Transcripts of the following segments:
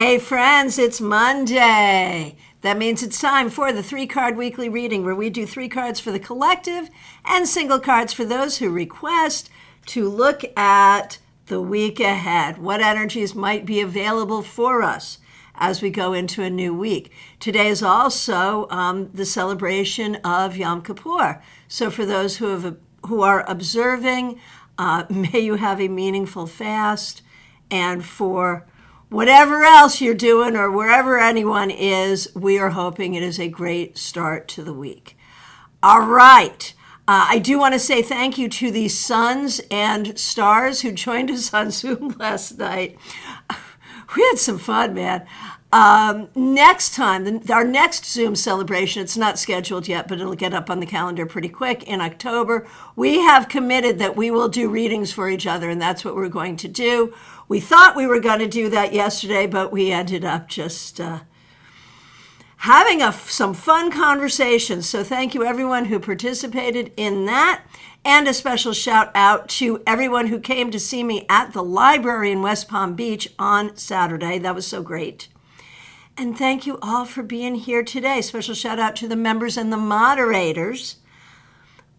Hey friends, it's Monday. That means it's time for the 3 card weekly reading where we do 3 cards for the collective and single cards for those who request to look at the week ahead. What energies might be available for us as we go into a new week. Today is also the celebration of Yom Kippur. So for those who are observing, may you have a meaningful fast, and for whatever else you're doing or wherever anyone is, we are hoping it is a great start to the week. All right. I do want to say thank you to the suns and stars who joined us on Zoom last night. We had some fun, man. Next time, our next Zoom celebration, it's not scheduled yet, but it'll get up on the calendar pretty quick in October. We have committed that we will do readings for each other, and that's what we're going to do. We thought we were going to do that yesterday, but we ended up just having some fun conversations. So thank you, everyone who participated in that. And a special shout out to everyone who came to see me at the library in West Palm Beach on Saturday. That was so great. And thank you all for being here today. Special shout out to the members and the moderators.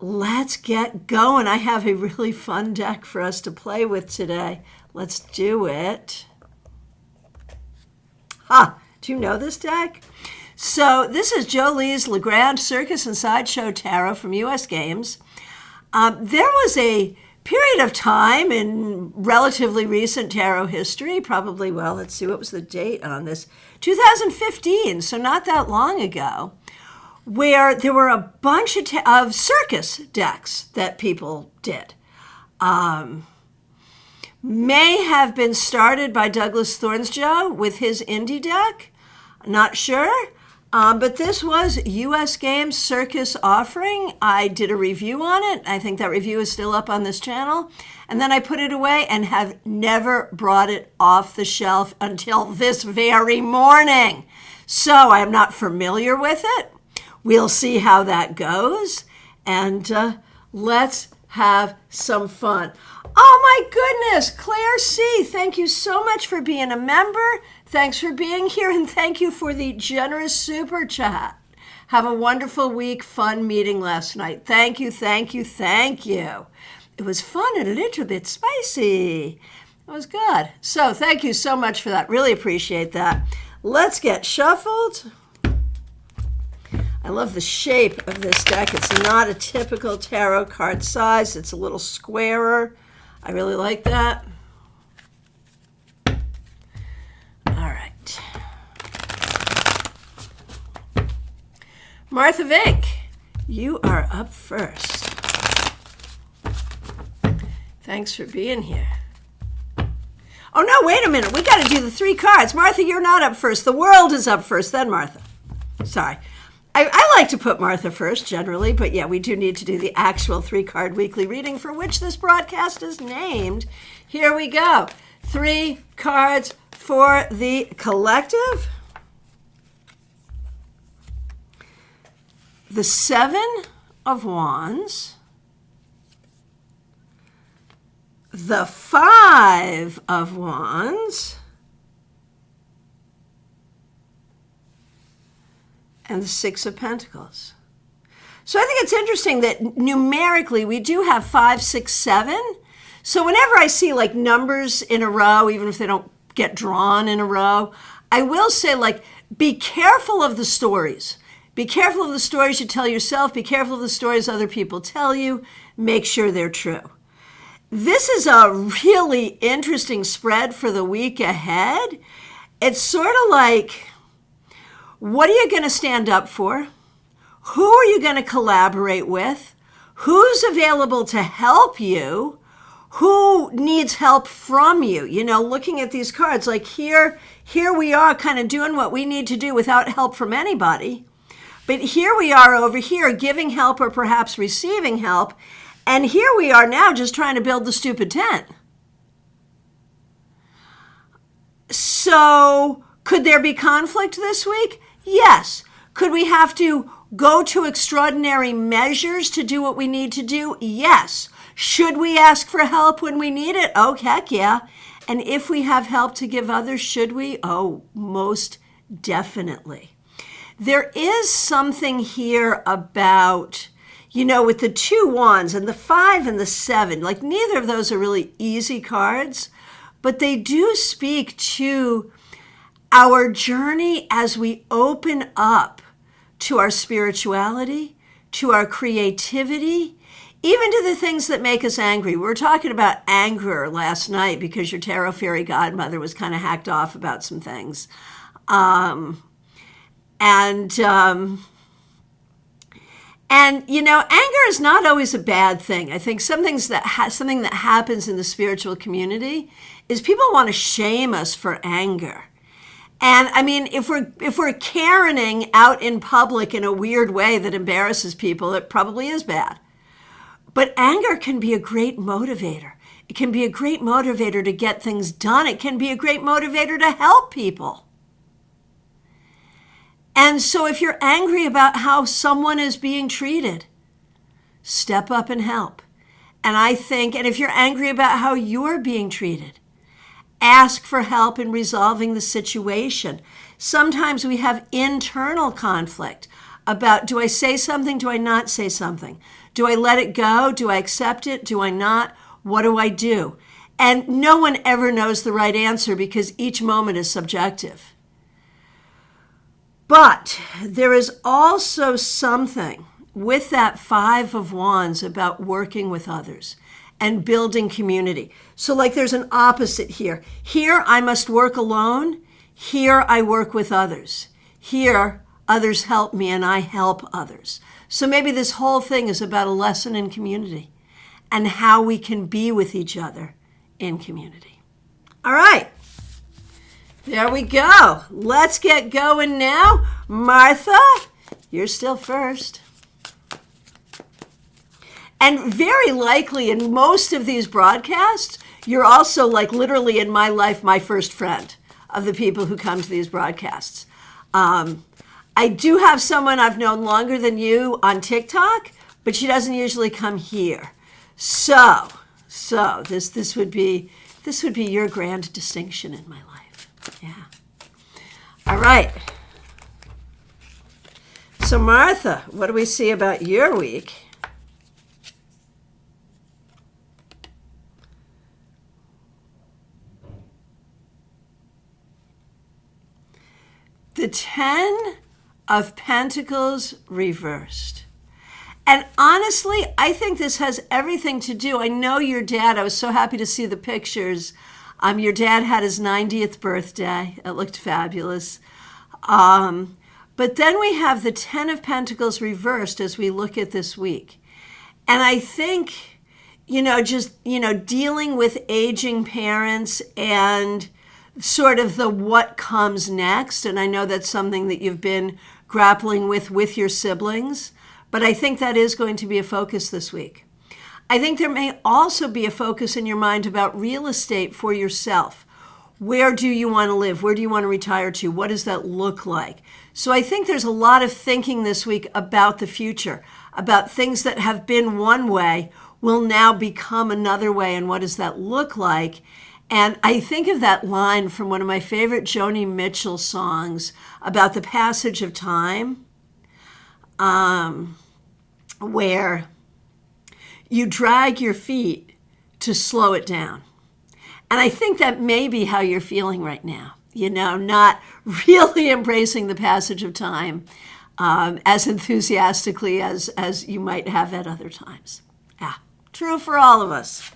Let's get going. I have a really fun deck for us to play with today. Let's do it. Do you know this deck? So this is Jolie's Legrand Circus and Sideshow Tarot from U.S. Games. There was a period of time in relatively recent tarot history, probably, well, let's see, what was the date on this? 2015, so not that long ago, where there were a bunch of circus decks that people did. May have been started by Douglas Thornsjoe with his indie deck. Not sure. But this was U.S. Games Circus offering. I did a review on it. I think that review is still up on this channel. And then I put it away and have never brought it off the shelf until this very morning. So I am not familiar with it. We'll see how that goes. And let's have some fun. Oh my goodness, Claire C., thank you so much for being a member. Thanks for being here, and thank you for the generous super chat. Have a wonderful week. Fun meeting last night. Thank you, thank you, thank you. It was fun and a little bit spicy. It was good. So thank you so much for that. Really appreciate that. Let's get shuffled. I love the shape of this deck. It's not a typical tarot card size. It's a little squarer. I really like that. All right. Martha Vink, you are up first. Thanks for being here. Oh, no, wait a minute. We got to do the 3 cards. Martha, you're not up first. The world is up first, then Martha. Sorry. I like to put Martha first generally, but yeah, we do need to do the actual 3-card weekly reading for which this broadcast is named. Here we go. 3 cards for the collective. The 7 of Wands. The 5 of Wands. And the 6 of Pentacles. So I think it's interesting that numerically we do have 5, 6, 7. So whenever I see like numbers in a row, even if they don't get drawn in a row, I will say, like, be careful of the stories. Be careful of the stories you tell yourself. Be careful of the stories other people tell you. Make sure they're true. This is a really interesting spread for the week ahead. It's sort of like, what are you going to stand up for? Who are you going to collaborate with? Who's available to help you? Who needs help from you? You know, looking at these cards, like here we are kind of doing what we need to do without help from anybody. But here we are over here giving help or perhaps receiving help. And here we are now just trying to build the stupid tent. So could there be conflict this week? Yes. Could we have to go to extraordinary measures to do what we need to do? Yes. Should we ask for help when we need it? Oh, heck yeah. And if we have help to give others, should we? Oh, most definitely. There is something here about, with the 2 wands and the 5 and the 7, like neither of those are really easy cards, but they do speak to our journey as we open up to our spirituality, to our creativity, even to the things that make us angry. We were talking about anger last night because your tarot fairy godmother was kind of hacked off about some things. And anger is not always a bad thing. I think something that happens in the spiritual community is people want to shame us for anger. And I mean, if we're Karening out in public in a weird way that embarrasses people, it probably is bad. But anger can be a great motivator. It can be a great motivator to get things done. It can be a great motivator to help people. And so if you're angry about how someone is being treated, step up and help. And if you're angry about how you're being treated, ask for help in resolving the situation. Sometimes we have internal conflict about, do I say something? Do I not say something? Do I let it go? Do I accept it? Do I not? What do I do? And no one ever knows the right answer because each moment is subjective. But there is also something with that 5 of Wands about working with others and building community. So like there's an opposite here. Here I must work alone. Here I work with others. Here others help me and I help others. So maybe this whole thing is about a lesson in community and how we can be with each other in community. All right. There we go. Let's get going now. Martha, you're still first. And very likely in most of these broadcasts, you're also like literally in my life, my first friend of the people who come to these broadcasts. I do have someone I've known longer than you on TikTok, but she doesn't usually come here. So this would be your grand distinction in my life. Yeah. All right. So Martha, what do we see about your week? The 10 of Pentacles reversed. And honestly, I think this has everything to do. I know your dad, I was so happy to see the pictures. Your dad had his 90th birthday. It looked fabulous. But then we have the 10 of Pentacles reversed as we look at this week. And I think, dealing with aging parents and sort of the what comes next. And I know that's something that you've been grappling with your siblings. But I think that is going to be a focus this week. I think there may also be a focus in your mind about real estate for yourself. Where do you want to live? Where do you want to retire to? What does that look like? So I think there's a lot of thinking this week about the future, about things that have been one way will now become another way, and what does that look like? And I think of that line from one of my favorite Joni Mitchell songs about the passage of time, where you drag your feet to slow it down. And I think that may be how you're feeling right now, not really embracing the passage of time as enthusiastically as you might have at other times. Yeah, true for all of us.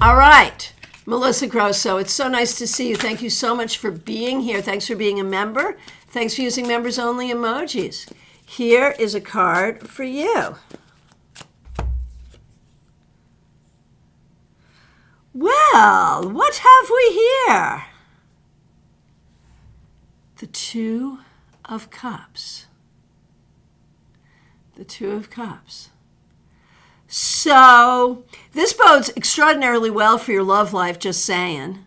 All right, Melissa Grosso, it's so nice to see you. Thank you so much for being here. Thanks for being a member. Thanks for using members only emojis. Here is a card for you. Well, what have we here? The 2 of Cups. The 2 of Cups. So this bodes extraordinarily well for your love life, just saying.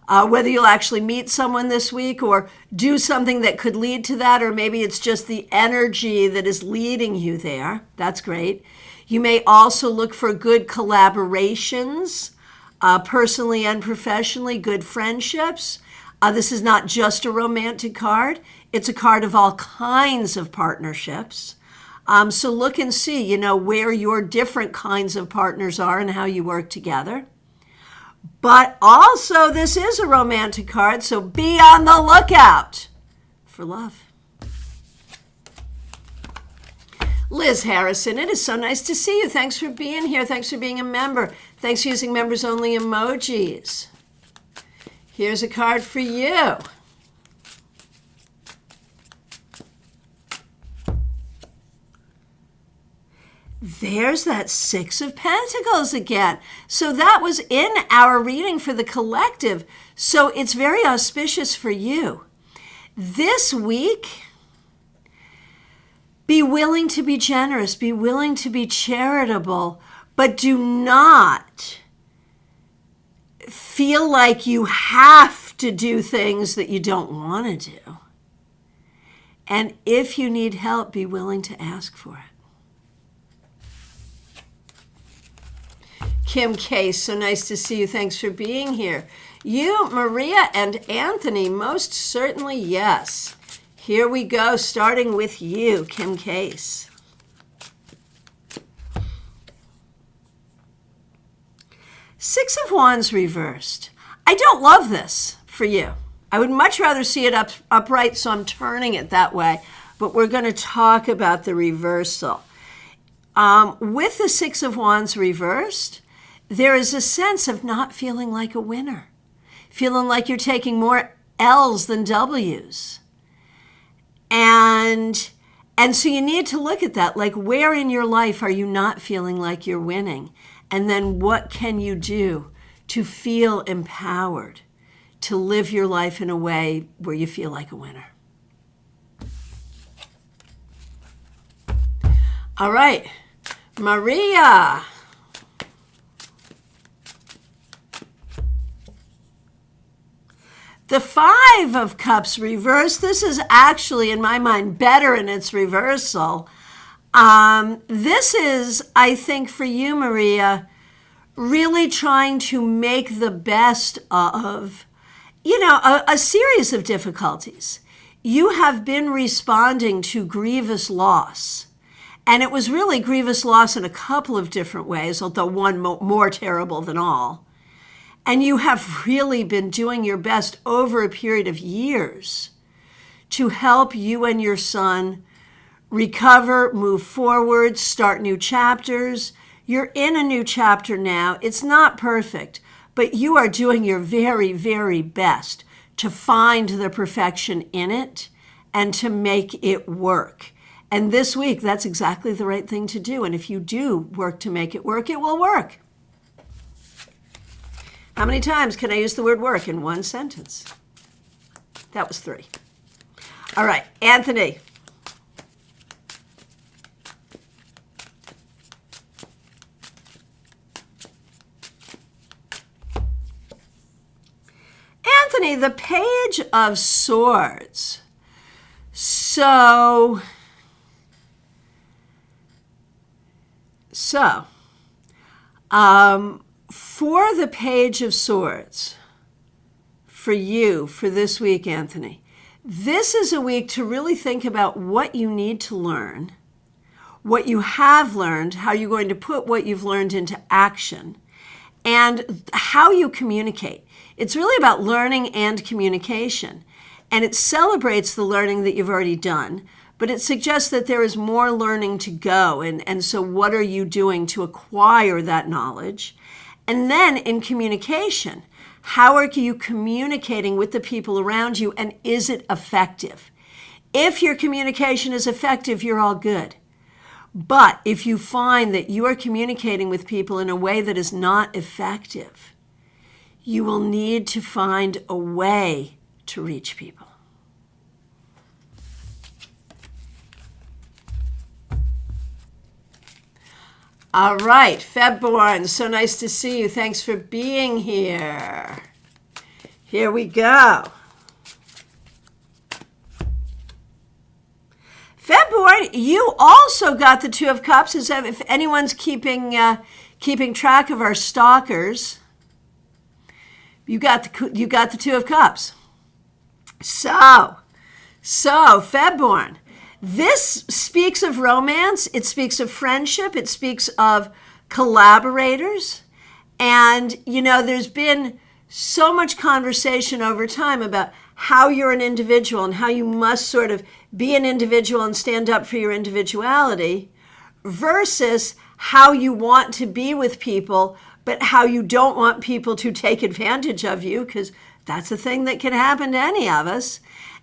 Whether you'll actually meet someone this week or do something that could lead to that, or maybe it's just the energy that is leading you there. That's great. You may also look for good collaborations personally and professionally, good friendships. This is not just a romantic card. It's a card of all kinds of partnerships. So look and see, where your different kinds of partners are and how you work together. But also, this is a romantic card, so be on the lookout for love. Liz Harrison, it is so nice to see you. Thanks for being here. Thanks for being a member. Thanks for using members-only emojis. Here's a card for you. There's that Six of Pentacles again. So that was in our reading for the collective. So it's very auspicious for you. This week, be willing to be generous, be willing to be charitable, but do not feel like you have to do things that you don't want to do. And if you need help, be willing to ask for it. Kim Case, so nice to see you. Thanks for being here. You, Maria, and Anthony, most certainly yes. Here we go, starting with you, Kim Case. Six of Wands reversed. I don't love this for you. I would much rather see it upright, so I'm turning it that way. But we're going to talk about the reversal. With the Six of Wands reversed, there is a sense of not feeling like a winner, feeling like you're taking more L's than W's. And so you need to look at that, like where in your life are you not feeling like you're winning? And then what can you do to feel empowered, to live your life in a way where you feel like a winner? All right, Maria. The Five of Cups reversed. This is actually, in my mind, better in its reversal. This is, I think, for you, Maria, really trying to make the best of, a series of difficulties. You have been responding to grievous loss. And it was really grievous loss in a couple of different ways, although one more terrible than all. And you have really been doing your best over a period of years to help you and your son recover, move forward, start new chapters. You're in a new chapter now. It's not perfect, but you are doing your very, very best to find the perfection in it and to make it work. And this week, that's exactly the right thing to do. And if you do work to make it will work. How many times can I use the word work in one sentence? That was 3. All right, Anthony. Anthony, the Page of Swords. So, for the Page of Swords, for you, for this week, Anthony, this is a week to really think about what you need to learn, what you have learned, how you're going to put what you've learned into action, and how you communicate. It's really about learning and communication, and it celebrates the learning that you've already done, but it suggests that there is more learning to go, and so what are you doing to acquire that knowledge? And then in communication, how are you communicating with the people around you, and is it effective? If your communication is effective, you're all good. But if you find that you are communicating with people in a way that is not effective, you will need to find a way to reach people. All right, Febborn, so nice to see you. Thanks for being here. Here we go. Febborn, you also got the Two of Cups, as if anyone's keeping track of our stalkers. You got the Two of Cups. So Febborn. This speaks of romance. It speaks of friendship. It speaks of collaborators. And, there's been so much conversation over time about how you're an individual and how you must sort of be an individual and stand up for your individuality versus how you want to be with people, but how you don't want people to take advantage of you, because that's a thing that can happen to any of us.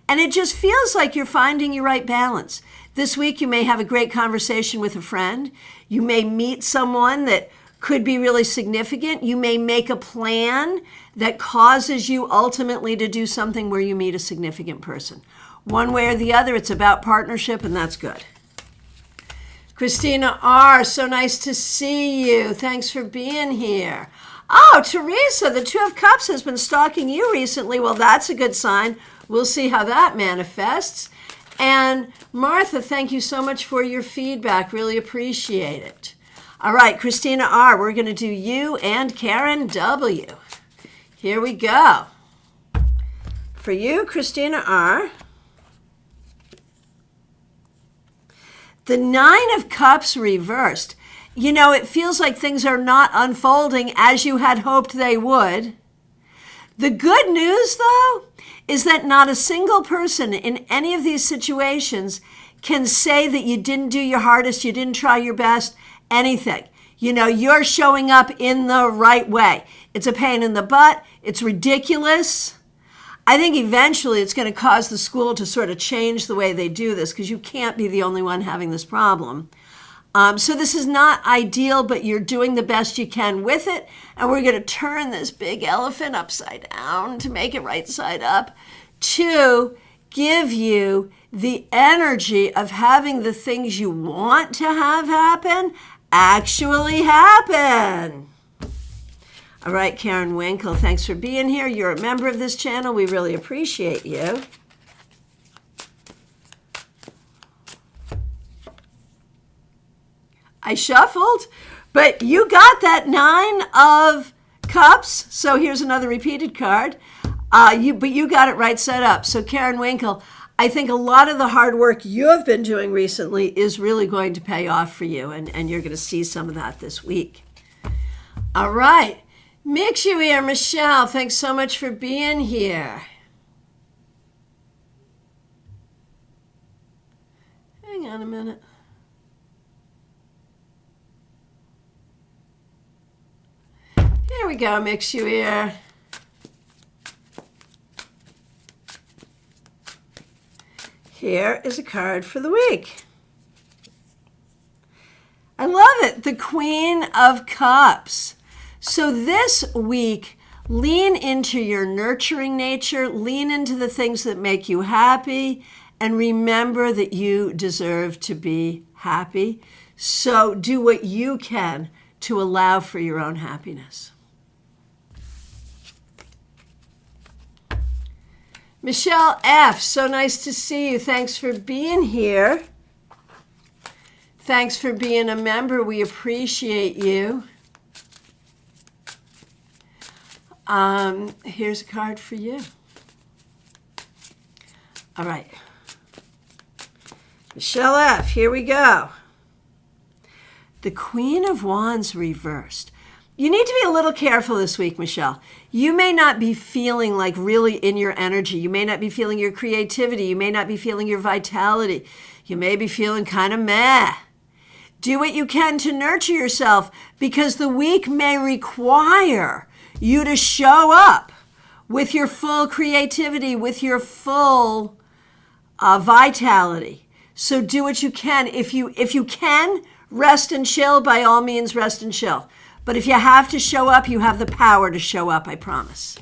And it just feels like you're finding your right balance. This week, you may have a great conversation with a friend. You may meet someone that could be really significant. You may make a plan that causes you ultimately to do something where you meet a significant person. One way or the other, it's about partnership, and that's good. Christina R., so nice to see you. Thanks for being here. Oh, Teresa, the Two of Cups has been stalking you recently. Well, that's a good sign. We'll see how that manifests. And Martha, thank you so much for your feedback. Really appreciate it. All right, Christina R., we're going to do you and Karen W. Here we go. For you, Christina R., the Nine of Cups reversed. It feels like things are not unfolding as you had hoped they would. The good news, though, is that not a single person in any of these situations can say that you didn't do your hardest, you didn't try your best, anything. You're showing up in the right way. It's a pain in the butt. It's ridiculous. I think eventually it's going to cause the school to sort of change the way they do this, because you can't be the only one having this problem. So this is not ideal, but you're doing the best you can with it. And we're going to turn this big elephant upside down to make it right side up to give you the energy of having the things you want to have happen actually happen. All right, Karen Winkle, thanks for being here. You're a member of this channel. We really appreciate you. I shuffled, but you got that Nine of Cups. So here's another repeated card. But you got it right set up. So Karen Winkle, I think a lot of the hard work you have been doing recently is really going to pay off for you, and you're going to see some of that this week. All right. Mix you here, Michelle. Thanks so much for being here. Hang on a minute. Here we go, Mix you here. Here is a card for the week. I love it. The Queen of Cups. So this week, lean into your nurturing nature, lean into the things that make you happy, and remember that you deserve to be happy. So do what you can to allow for your own happiness. Michelle F., so nice to see you. Thanks for being here. Thanks for being a member. We appreciate you. Here's a card for you. All right. Michelle F., here we go. The Queen of Wands reversed. You need to be a little careful this week, Michelle. You may not be feeling like really in your energy. You may not be feeling your creativity. You may not be feeling your vitality. You may be feeling kind of meh. Do what you can to nurture yourself, because the week may require you to show up with your full creativity, with your full vitality. So do what you can. If you can, rest and chill, by all means, rest and chill. But if you have to show up, you have the power to show up, I promise.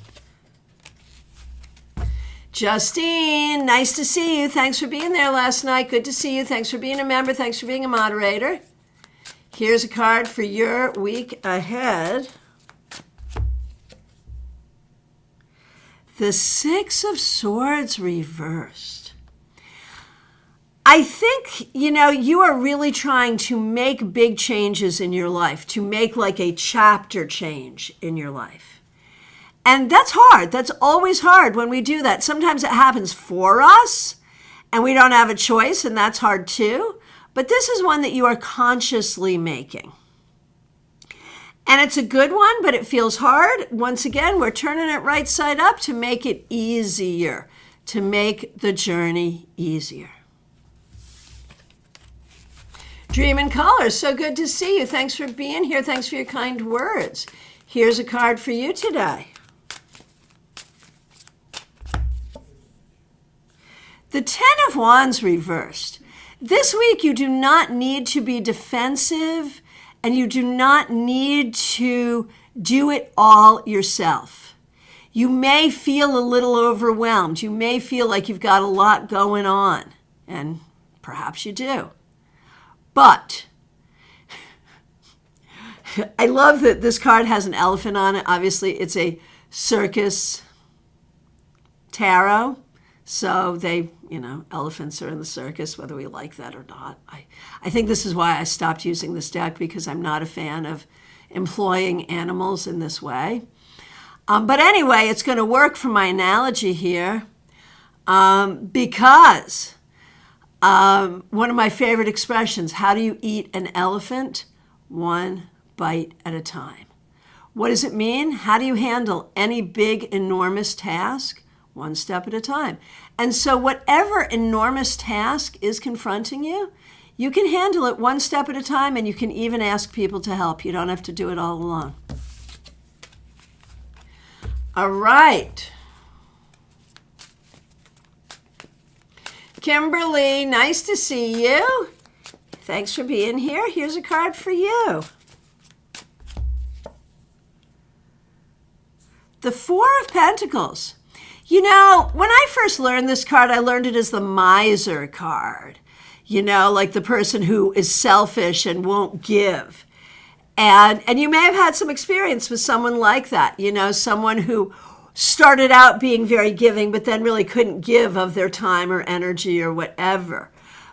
Justine, nice to see you. Thanks for being there last night. Good to see you. Thanks for being a member. Thanks for being a moderator. Here's a card for your week ahead. The Six of Swords reversed. I think, you are really trying to make big changes in your life, to make like a chapter change in your life. And that's hard. That's always hard when we do that. Sometimes it happens for us and we don't have a choice, and that's hard too. But this is one that you are consciously making. And it's a good one, but it feels hard. Once again, we're turning it right side up to make it easier, to make the journey easier. Dream in Color, so good to see you. Thanks for being here. Thanks for your kind words. Here's a card for you today. The Ten of Wands reversed. This week, you do not need to be defensive, and you do not need to do it all yourself. You may feel a little overwhelmed. You may feel like you've got a lot going on, and perhaps you do. But I love that this card has an elephant on it. Obviously, it's a circus tarot. So elephants are in the circus, whether we like that or not. I think this is why I stopped using this deck, because I'm not a fan of employing animals in this way. But anyway, it's going to work for my analogy here because one of my favorite expressions, how do you eat an elephant? One bite at a time. What does it mean? How do you handle any big, enormous task? One step at a time. And so whatever enormous task is confronting you, you can handle it one step at a time, and you can even ask people to help. You don't have to do it all alone. All right. Kimberly, nice to see you. Thanks for being here. Here's a card for you. The Four of Pentacles. You know, when I first learned this card, I learned it as the miser card. You know, like the person who is selfish and won't give. And you may have had some experience with someone like that. You know, someone who started out being very giving, but then really couldn't give of their time or energy or whatever.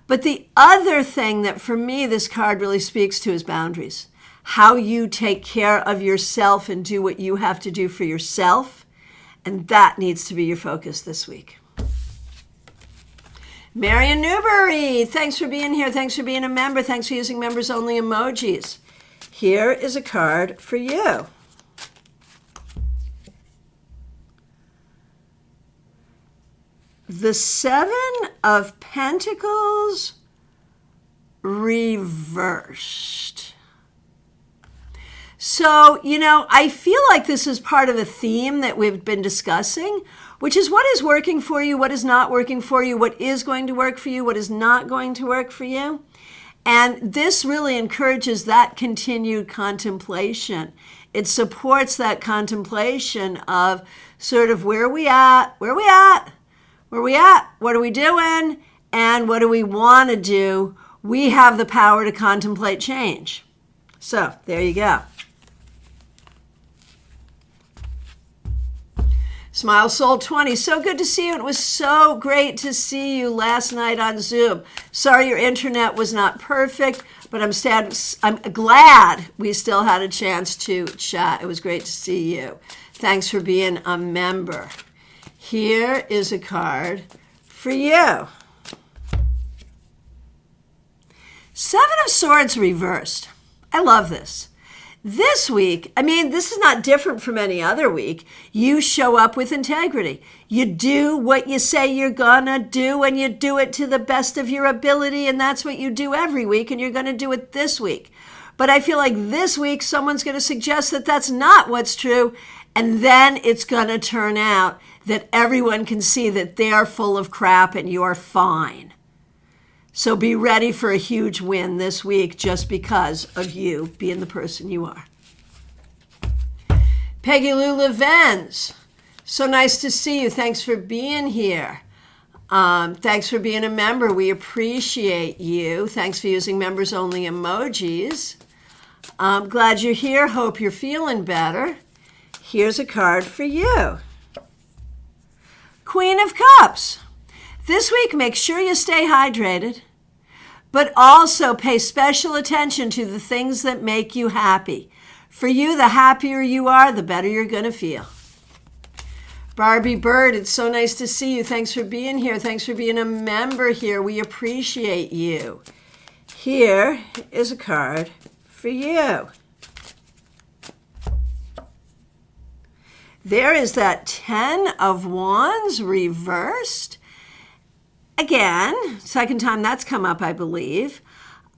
But the other thing that for me this card really speaks to is boundaries. How you take care of yourself and do what you have to do for yourself. And that needs to be your focus this week. Marion Newbury, thanks for being here. Thanks for being a member. Thanks for using members only emojis. Here is a card for you. The Seven of Pentacles reversed. So, you know, I feel like this is part of a theme that we've been discussing, which is what is working for you, what is not working for you, what is going to work for you, what is not going to work for you. And this really encourages that continued contemplation. It supports that contemplation of sort of where are we at, what are we doing, and what do we want to do. We have the power to contemplate change. So there you go. Smile Soul 20, so good to see you. It was so great to see you last night on Zoom. Sorry your internet was not perfect, but I'm glad we still had a chance to chat. It was great to see you. Thanks for being a member. Here is a card for you. Seven of Swords reversed. I love this. This week, I mean, this is not different from any other week. You show up with integrity. You do what you say you're gonna do, and you do it to the best of your ability, and that's what you do every week, and you're gonna do it this week. But I feel like this week, someone's gonna suggest that that's not what's true, and then it's gonna turn out that everyone can see that they're full of crap and you're fine. So be ready for a huge win this week just because of you being the person you are. Peggy Lou Levens, so nice to see you. Thanks for being here. Thanks for being a member. We appreciate you. Thanks for using members only emojis. I'm glad you're here. Hope you're feeling better. Here's a card for you. Queen of Cups. This week, make sure you stay hydrated, but also pay special attention to the things that make you happy. For you, the happier you are, the better you're going to feel. Barbie Bird, it's so nice to see you. Thanks for being here. Thanks for being a member here. We appreciate you. Here is a card for you. There is that 10 of Wands reversed. Again, second time that's come up, I believe.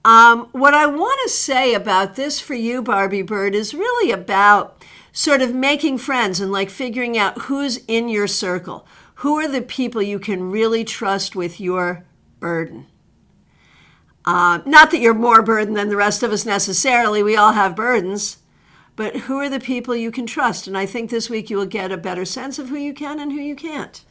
What I want to say about this for you, Barbie Bird, is really about sort of making friends and like figuring out who's in your circle. Who are the people you can really trust with your burden? Not that you're more burdened than the rest of us necessarily. We all have burdens. But who are the people you can trust? And I think this week you will get a better sense of who you can and who you can't.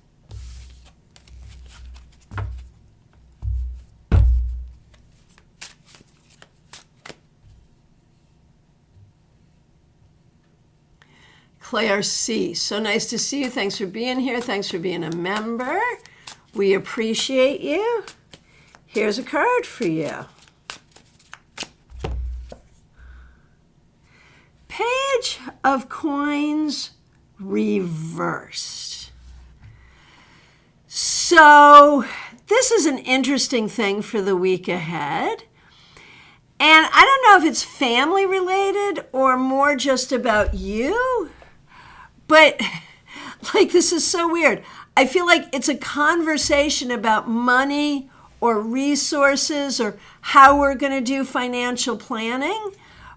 Claire C. So nice to see you. Thanks for being here. Thanks for being a member. We appreciate you. Here's a card for you. Page of Coins reversed. So this is an interesting thing for the week ahead. And I don't know if it's family related or more just about you. But, like, this is so weird. I feel like it's a conversation about money or resources or how we're going to do financial planning.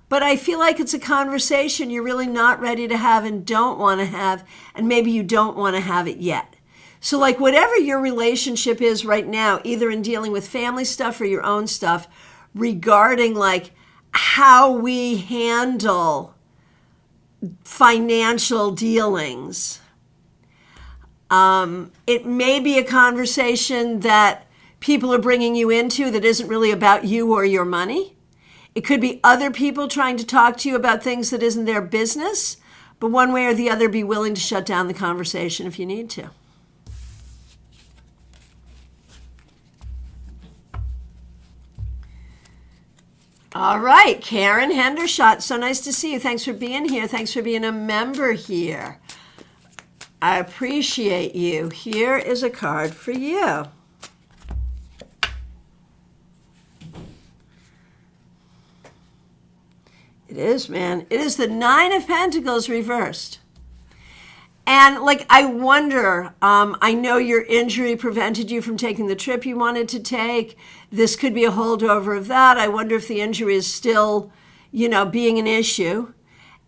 But I feel like it's a conversation you're really not ready to have and don't want to have, and maybe you don't want to have it yet. So, like, whatever your relationship is right now, either in dealing with family stuff or your own stuff, regarding, like, how we handle financial dealings. It may be a conversation that people are bringing you into that isn't really about you or your money. It could be other people trying to talk to you about things that isn't their business, but one way or the other, be willing to shut down the conversation if you need to. All right, Karen Hendershot, so nice to see you. Thanks for being here. Thanks for being a member here. I appreciate you. Here is a card for you. It is, man. It is the Nine of Pentacles reversed. And, like, I wonder, I know your injury prevented you from taking the trip you wanted to take. This could be a holdover of that. I wonder if the injury is still, being an issue.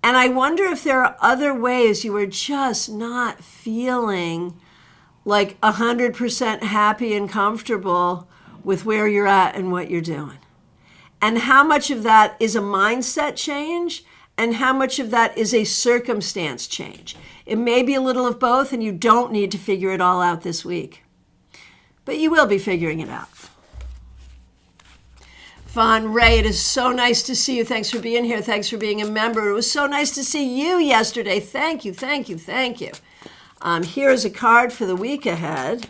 And I wonder if there are other ways you are just not feeling like 100% happy and comfortable with where you're at and what you're doing. And how much of that is a mindset change and how much of that is a circumstance change. It may be a little of both, and you don't need to figure it all out this week. But you will be figuring it out. Von Ray, it is so nice to see you. Thanks for being here. Thanks for being a member. It was so nice to see you yesterday. Thank you, thank you, thank you. Here is a card for the week ahead.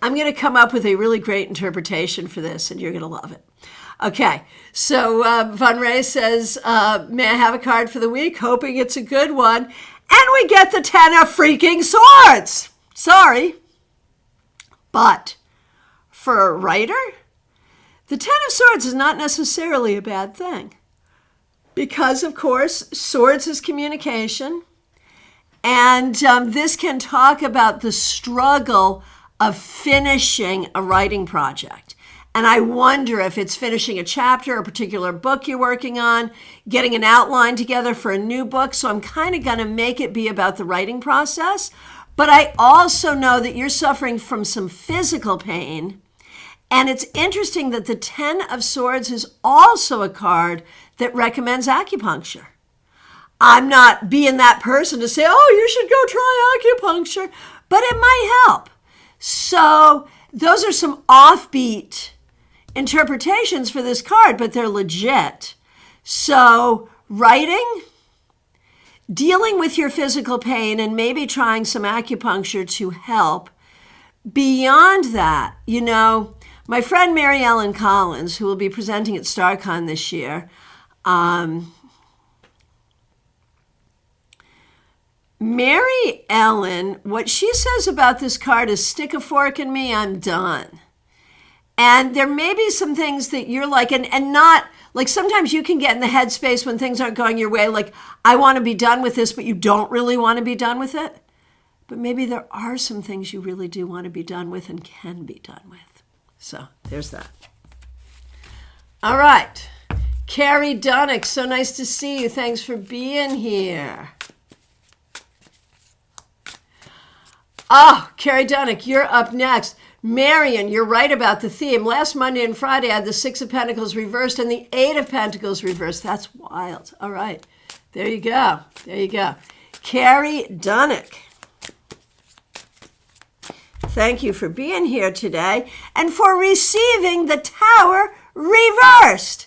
I'm going to come up with a really great interpretation for this, and you're going to love it. Okay, so Von Ray says, may I have a card for the week? Hoping it's a good one. And we get the Ten of freaking Swords. Sorry. But for a writer, the Ten of Swords is not necessarily a bad thing. Because, of course, swords is communication. And this can talk about the struggle of finishing a writing project. And I wonder if it's finishing a chapter, a particular book you're working on, getting an outline together for a new book. So I'm kind of going to make it be about the writing process. But I also know that you're suffering from some physical pain. And it's interesting that the Ten of Swords is also a card that recommends acupuncture. I'm not being that person to say, oh, you should go try acupuncture, but it might help. So those are some offbeat interpretations for this card, but they're legit. So writing, dealing with your physical pain, and maybe trying some acupuncture to help. Beyond that, My friend Mary Ellen Collins, who will be presenting at StarCon this year, Mary Ellen, what she says about this card is, stick a fork in me, I'm done. And there may be some things that you're like, and not, like sometimes you can get in the headspace when things aren't going your way, like, I want to be done with this, but you don't really want to be done with it. But maybe there are some things you really do want to be done with and can be done with. So there's that. All right. Carrie Dunnick, so nice to see you. Thanks for being here. Oh, Carrie Dunnick, you're up next. Marion, you're right about the theme. Last Monday and Friday, I had the Six of Pentacles reversed and the Eight of Pentacles reversed. That's wild. All right. There you go. There you go. Carrie Dunnick. Thank you for being here today and for receiving the Tower reversed.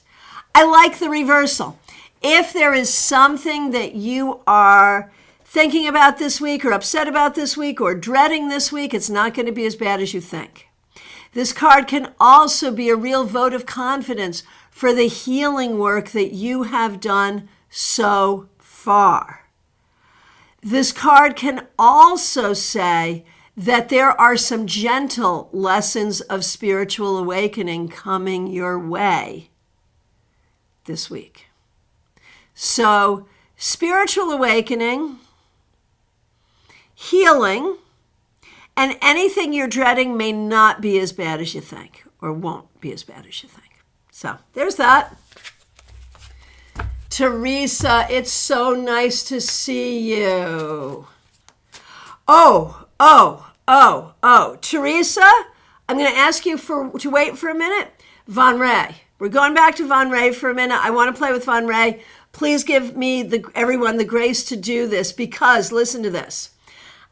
I like the reversal. If there is something that you are thinking about this week or upset about this week or dreading this week, it's not going to be as bad as you think. This card can also be a real vote of confidence for the healing work that you have done so far. This card can also say that there are some gentle lessons of spiritual awakening coming your way this week. So, spiritual awakening, healing, and anything you're dreading may not be as bad as you think, or won't be as bad as you think. So, there's that. Teresa, it's so nice to see you. Teresa, I'm going to ask you to wait for a minute. Von Ray. We're going back to Von Ray for a minute. I want to play with Von Ray. Please give me, everyone, the grace to do this because, listen to this.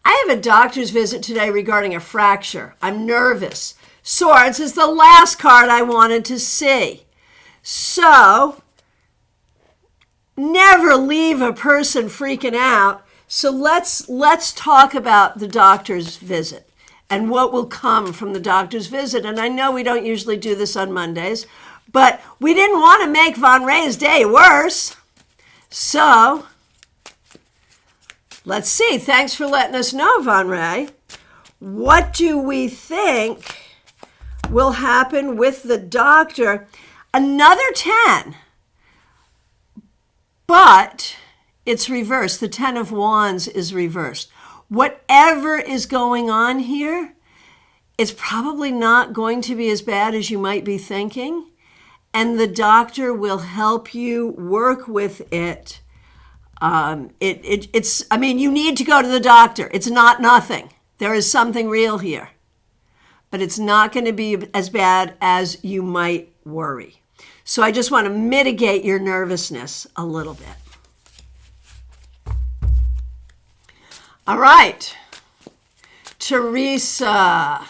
I have a doctor's visit today regarding a fracture. I'm nervous. Swords is the last card I wanted to see. So, never leave a person freaking out. So let's talk about the doctor's visit and what will come from the doctor's visit. And I know we don't usually do this on Mondays, but we didn't want to make Von Ray's day worse. So let's see. Thanks for letting us know, Von Ray. What do we think will happen with the doctor? Another 10, but it's reversed. The 10 of Wands is reversed. Whatever is going on here, it's probably not going to be as bad as you might be thinking. And the doctor will help you work with it. You need to go to the doctor. It's not nothing. There is something real here. But it's not going to be as bad as you might worry. So I just want to mitigate your nervousness a little bit. All right, Teresa.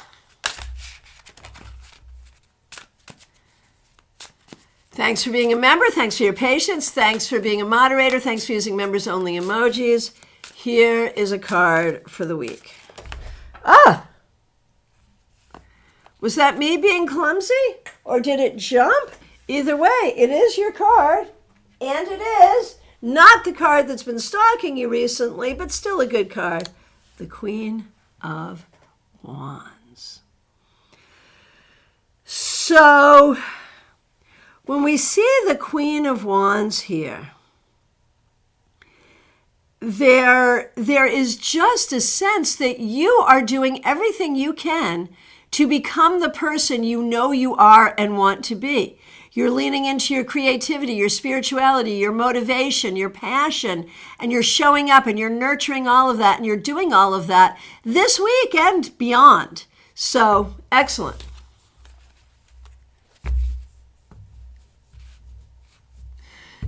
Thanks for being a member. Thanks for your patience. Thanks for being a moderator. Thanks for using members only emojis. Here is a card for the week. Was that me being clumsy or did it jump? Either way, it is your card and it is not the card that's been stalking you recently, but still a good card. The Queen of Wands. So, when we see the Queen of Wands here, there is just a sense that you are doing everything you can to become the person you know you are and want to be. You're leaning into your creativity, your spirituality, your motivation, your passion, and you're showing up and you're nurturing all of that and you're doing all of that this week and beyond. So, excellent.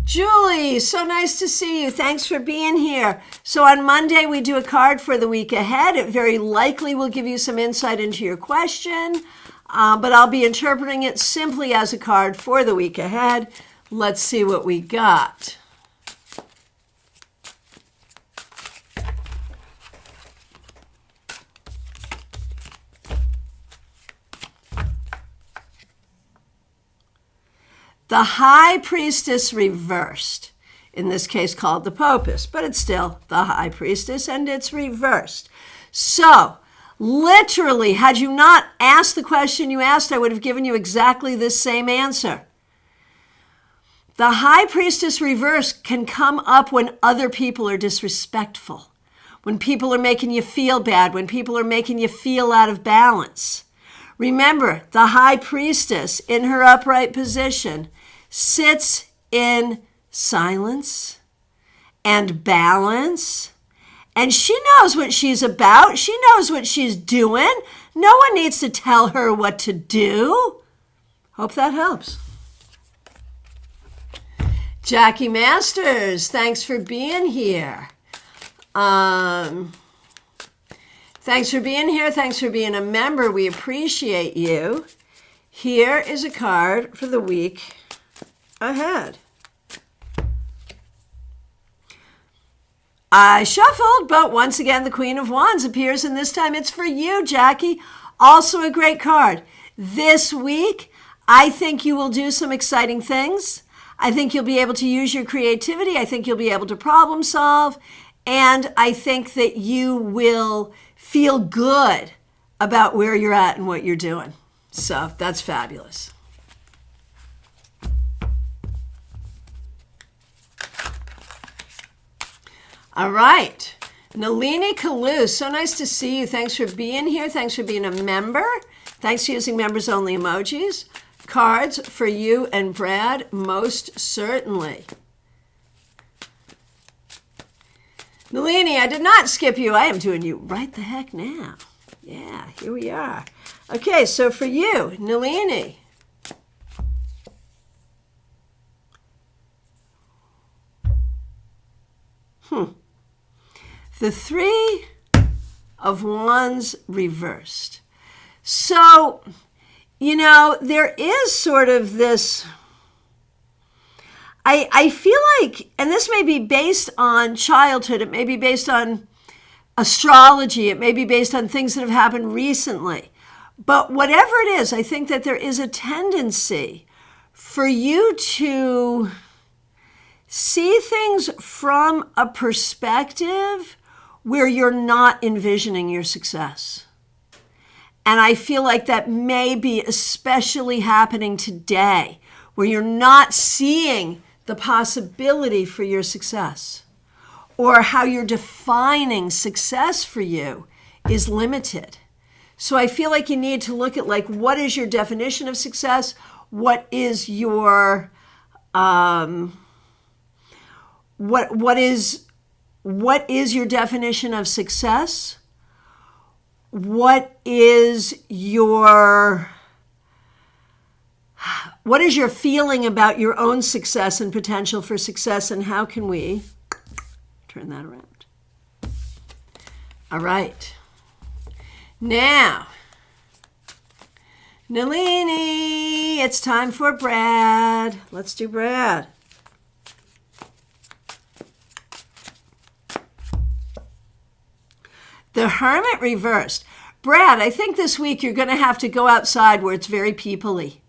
Julie, so nice to see you. Thanks for being here. So on Monday, we do a card for the week ahead. It very likely will give you some insight into your question. But I'll be interpreting it simply as a card for the week ahead. Let's see what we got. The High Priestess reversed, in this case called the Popess, but it's still the High Priestess and it's reversed. So, literally, had you not asked the question you asked, I would have given you exactly this same answer. The High Priestess reverse can come up when other people are disrespectful, when people are making you feel bad, when people are making you feel out of balance. Remember, the High Priestess in her upright position sits in silence and balance, and she knows what she's about. She knows what she's doing. No one needs to tell her what to do. Hope that helps. Jackie Masters, thanks for being here. Thanks for being here. Thanks for being a member. We appreciate you. Here is a card for the week ahead. I shuffled, but once again, the Queen of Wands appears, and this time it's for you, Jackie. Also a great card. This week, I think you will do some exciting things. I think you'll be able to use your creativity. I think you'll be able to problem solve. And I think that you will feel good about where you're at and what you're doing. So that's fabulous. All right. Nalini Kalu, so nice to see you. Thanks for being here. Thanks for being a member. Thanks for using members only emojis. Cards for you and Brad, most certainly. Nalini, I did not skip you. I am doing you right the heck now. Yeah, here we are. Okay, so for you, Nalini. The Three of Wands reversed. So, you know, there is sort of this... I feel like, and this may be based on childhood, it may be based on astrology, it may be based on things that have happened recently, but whatever it is, I think that there is a tendency for you to see things from a perspective where you're not envisioning your success. And I feel like that may be especially happening today, where you're not seeing the possibility for your success, or how you're defining success for you is limited. So I feel like you need to look at, like, what is your definition of success? What is your what is your definition of success? What is your feeling about your own success and potential for success, and how can we turn that around? All right. Now, Nalini, it's time for Brad. Let's do Brad. The Hermit reversed. Brad, I think this week you're going to have to go outside where it's very people-y.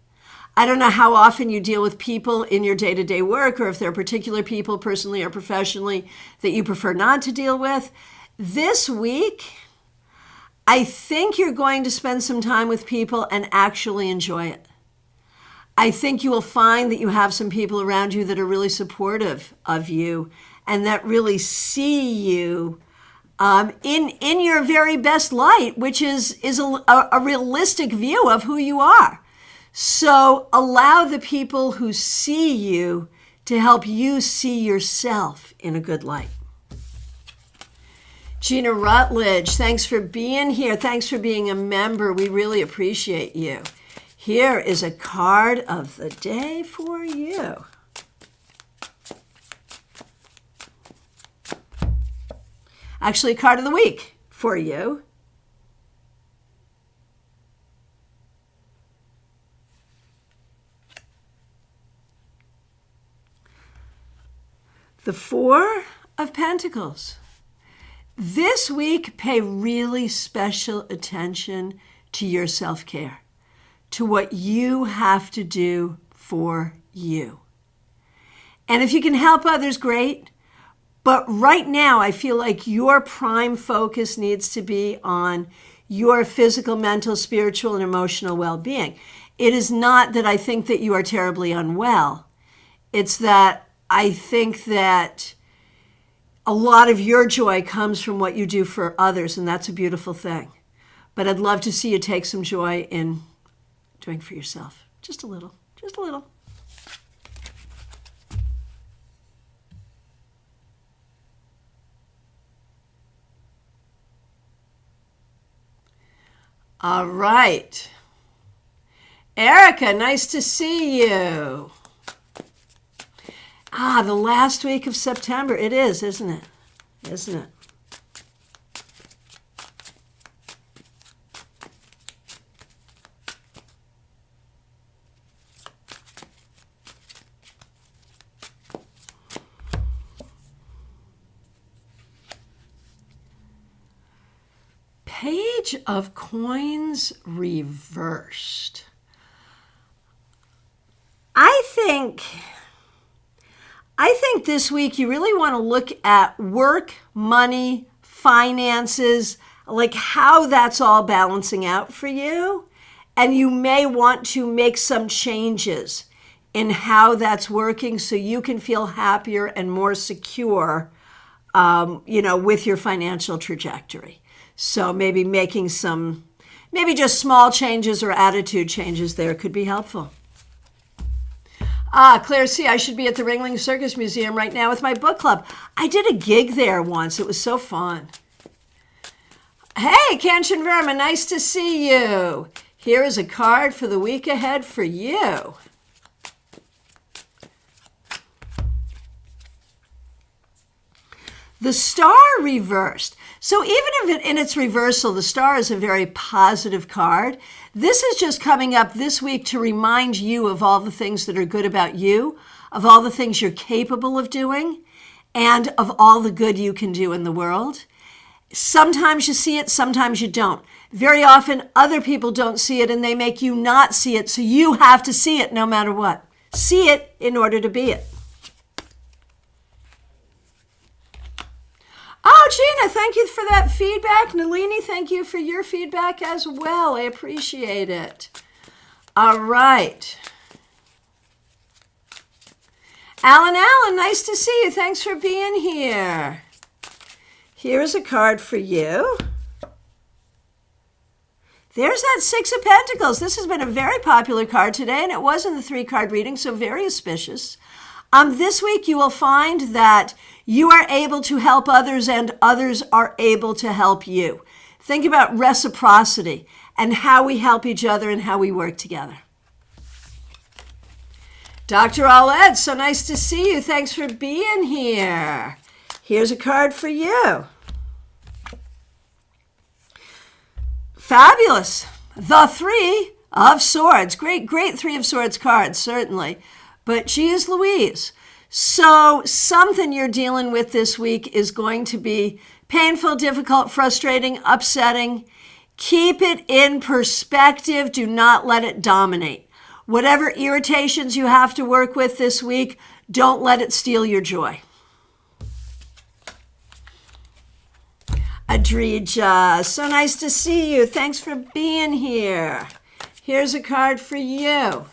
I don't know how often you deal with people in your day-to-day work, or if there are particular people, personally or professionally, that you prefer not to deal with. This week, I think you're going to spend some time with people and actually enjoy it. I think you will find that you have some people around you that are really supportive of you and that really see you in your very best light, which is a realistic view of who you are. So allow the people who see you to help you see yourself in a good light. Gina Rutledge, thanks for being here. Thanks for being a member. We really appreciate you. Here is a card of the day for you. Actually, card of the week for you. The Four of Pentacles. This week, pay really special attention to your self-care, to what you have to do for you. And if you can help others, great. But right now, I feel like your prime focus needs to be on your physical, mental, spiritual, and emotional well-being. It is not that I think that you are terribly unwell. It's that I think that a lot of your joy comes from what you do for others, and that's a beautiful thing. But I'd love to see you take some joy in doing for yourself. Just a little, just a little. All right. Erica, nice to see you. The last week of September. It is, isn't it? Isn't it? Page of Coins reversed. I think this week you really want to look at work, money, finances, like how that's all balancing out for you. And you may want to make some changes in how that's working so you can feel happier and more secure, with your financial trajectory. So maybe making maybe just small changes or attitude changes there could be helpful. Claire C., I should be at the Ringling Circus Museum right now with my book club. I did a gig there once. It was so fun. Hey, Kanchan Verma, nice to see you. Here is a card for the week ahead for you. The star reversed. So even if in its reversal, the star is a very positive card, this is just coming up this week to remind you of all the things that are good about you, of all the things you're capable of doing, and of all the good you can do in the world. Sometimes you see it, sometimes you don't. Very often, other people don't see it and they make you not see it, so you have to see it no matter what. See it in order to be it. Oh, Gina, thank you for that feedback. Nalini, thank you for your feedback as well. I appreciate it. All right. Allen, nice to see you. Thanks for being here. Here's a card for you. There's that Six of Pentacles. This has been a very popular card today, and it was in the 3-card reading, so very auspicious. This week you will find that you are able to help others and others are able to help you. Think about reciprocity and how we help each other and how we work together. Dr. Aled, so nice to see you. Thanks for being here. Here's a card for you. Fabulous. The 3 of Swords. Great 3 of Swords card, certainly. But she is Louise. So something you're dealing with this week is going to be painful, difficult, frustrating, upsetting. Keep it in perspective. Do not let it dominate. Whatever irritations you have to work with this week, don't let it steal your joy. Adrija, so nice to see you. Thanks for being here. Here's a card for you.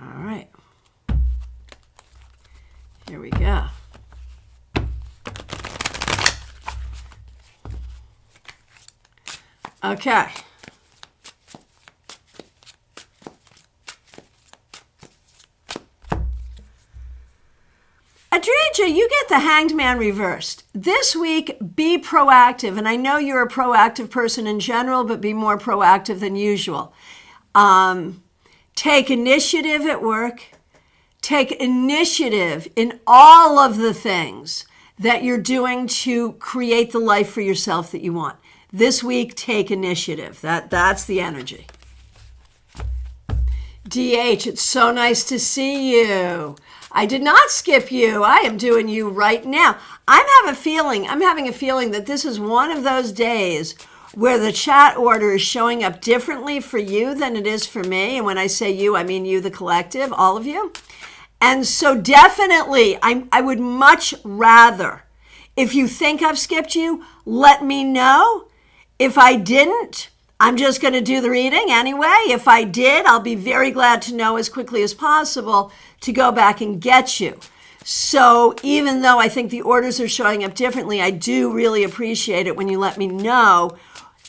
All right. Here we go. Okay. Adrija, you get the Hanged Man reversed. This week, be proactive. And I know you're a proactive person in general, but be more proactive than usual. Take initiative at work. Take initiative in all of the things that you're doing to create the life for yourself that you want. This week, take initiative. That's the energy. DH, it's so nice to see you. I did not skip you. I am doing you right now. I'm having a feeling that this is one of those days where the chat order is showing up differently for you than it is for me. And when I say you, I mean you, the collective, all of you. And so definitely, I would much rather, if you think I've skipped you, let me know. If I didn't, I'm just going to do the reading anyway. If I did, I'll be very glad to know as quickly as possible to go back and get you. So even though I think the orders are showing up differently, I do really appreciate it when you let me know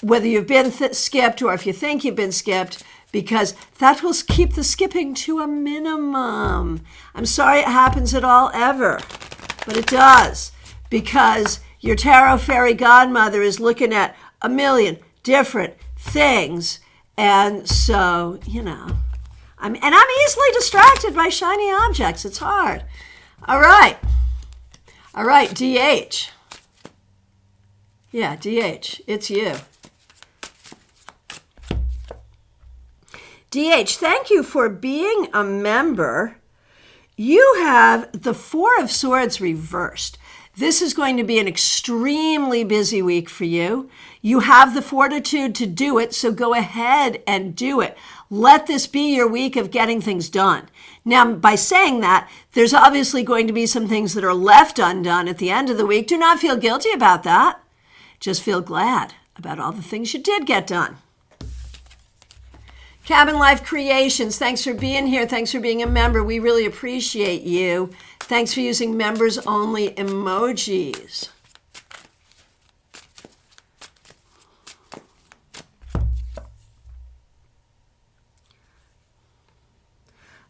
whether you've been skipped or if you think you've been skipped, because that will keep the skipping to a minimum. I'm sorry it happens at all ever, but it does, because your tarot fairy godmother is looking at a million different things. And so, I'm easily distracted by shiny objects. It's hard. All right, DH. Yeah, DH, it's you. DH, thank you for being a member. You have the Four of Swords reversed. This is going to be an extremely busy week for you. You have the fortitude to do it, so go ahead and do it. Let this be your week of getting things done. Now, by saying that, there's obviously going to be some things that are left undone at the end of the week. Do not feel guilty about that. Just feel glad about all the things you did get done. Cabin Life Creations, thanks for being here. Thanks for being a member. We really appreciate you. Thanks for using members only emojis.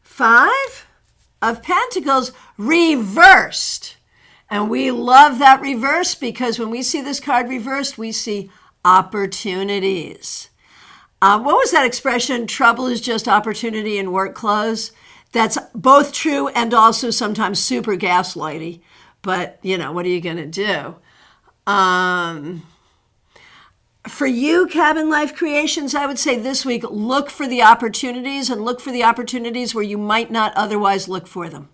Five of Pentacles reversed. And we love that reverse, because when we see this card reversed, we see opportunities. What was that expression? Trouble is just opportunity in work clothes. That's both true and also sometimes super gaslighty. But, what are you going to do? For you, Cabin Life Creations, I would say this week, look for the opportunities, and look for the opportunities where you might not otherwise look for them.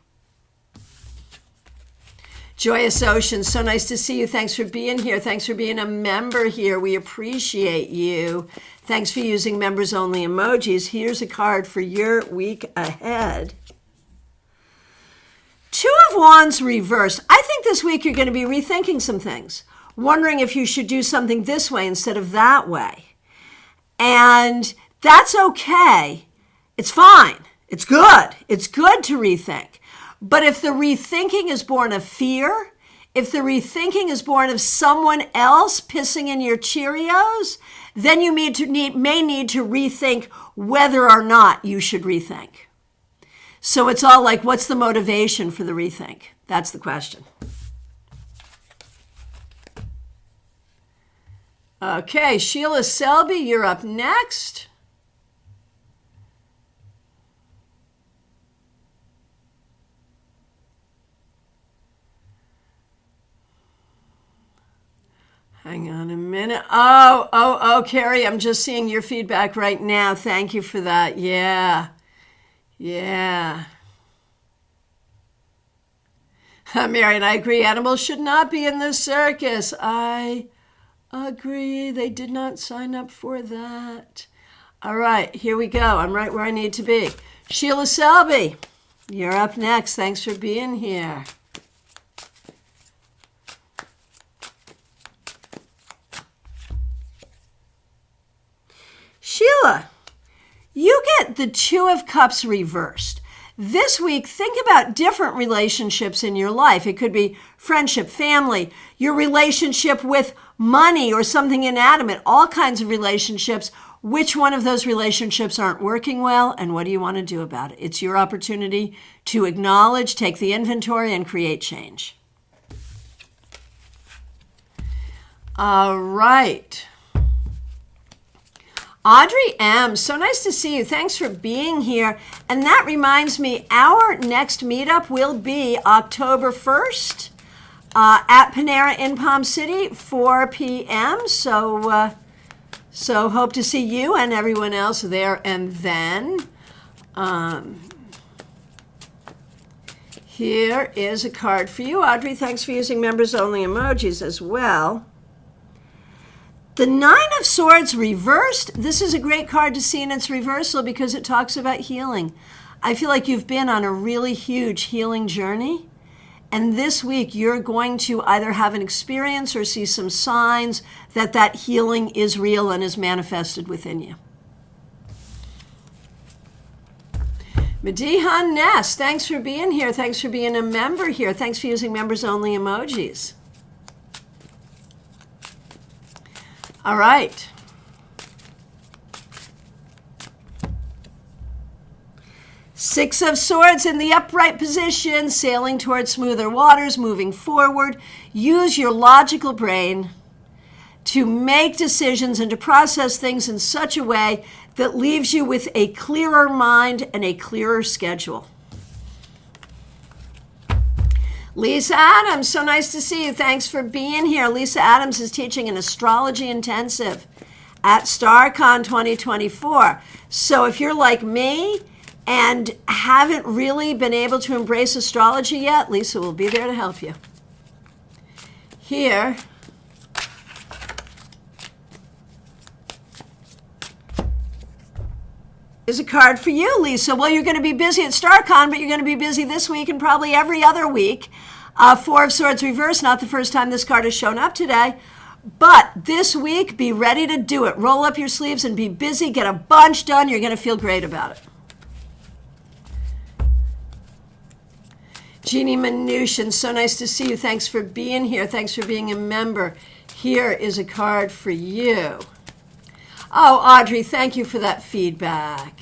Joyous Ocean, so nice to see you. Thanks for being here. Thanks for being a member here. We appreciate you. Thanks for using members only emojis. Here's a card for your week ahead. Two of Wands reversed. I think this week you're going to be rethinking some things, wondering if you should do something this way instead of that way. And that's okay. It's fine. It's good. It's good to rethink. But if the rethinking is born of fear, if the rethinking is born of someone else pissing in your Cheerios, then you may need to rethink whether or not you should rethink. So it's all like, what's the motivation for the rethink? That's the question. Okay, Sheila Selby, you're up next. Hang on a minute. Oh, Carrie, I'm just seeing your feedback right now. Thank you for that. Yeah. Marion, I agree. Animals should not be in the circus. I agree. They did not sign up for that. All right, here we go. I'm right where I need to be. Sheila Selby, you're up next. Thanks for being here. Sheila, you get the Two of Cups reversed. This week, think about different relationships in your life. It could be friendship, family, your relationship with money or something inanimate, all kinds of relationships. Which one of those relationships aren't working well, and what do you want to do about it? It's your opportunity to acknowledge, take the inventory, and create change. All right. Audrey M., so nice to see you. Thanks for being here. And that reminds me, our next meetup will be October 1st at Panera in Palm City, 4 p.m. So hope to see you and everyone else there. And then here is a card for you, Audrey. Thanks for using members only emojis as well. The Nine of Swords reversed. This is a great card to see in its reversal because it talks about healing. I feel like you've been on a really huge healing journey. And this week, you're going to either have an experience or see some signs that that healing is real and is manifested within you. Medihan Ness, thanks for being here. Thanks for being a member here. Thanks for using members-only emojis. All right. Six of Swords in the upright position, sailing towards smoother waters, moving forward. Use your logical brain to make decisions and to process things in such a way that leaves you with a clearer mind and a clearer schedule. Lisa Adams, so nice to see you. Thanks for being here. Lisa Adams is teaching an astrology intensive at StarCon 2024. So if you're like me and haven't really been able to embrace astrology yet, Lisa will be there to help you. Here is a card for you, Lisa. Well, you're going to be busy at StarCon, but you're going to be busy this week and probably every other week. Four of Swords reversed, not the first time this card has shown up today. But this week, be ready to do it. Roll up your sleeves and be busy. Get a bunch done. You're going to feel great about it. Jeannie Mnuchin, so nice to see you. Thanks for being here. Thanks for being a member. Here is a card for you. Oh, Audrey, thank you for that feedback.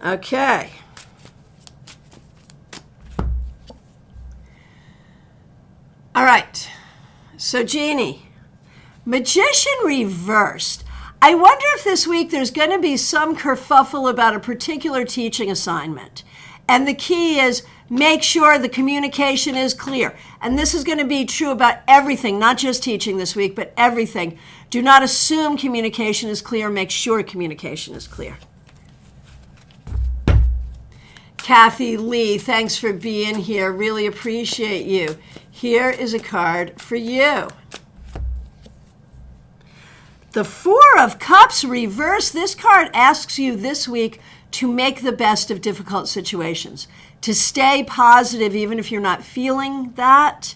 Okay. All right. So, Jeannie, Magician reversed. I wonder if this week there's going to be some kerfuffle about a particular teaching assignment. And the key is make sure the communication is clear. And this is going to be true about everything, not just teaching this week, but everything. Do not assume communication is clear. Make sure communication is clear. Kathy Lee, thanks for being here. Really appreciate you. Here is a card for you. The Four of Cups reversed. This card asks you this week to make the best of difficult situations, to stay positive even if you're not feeling that.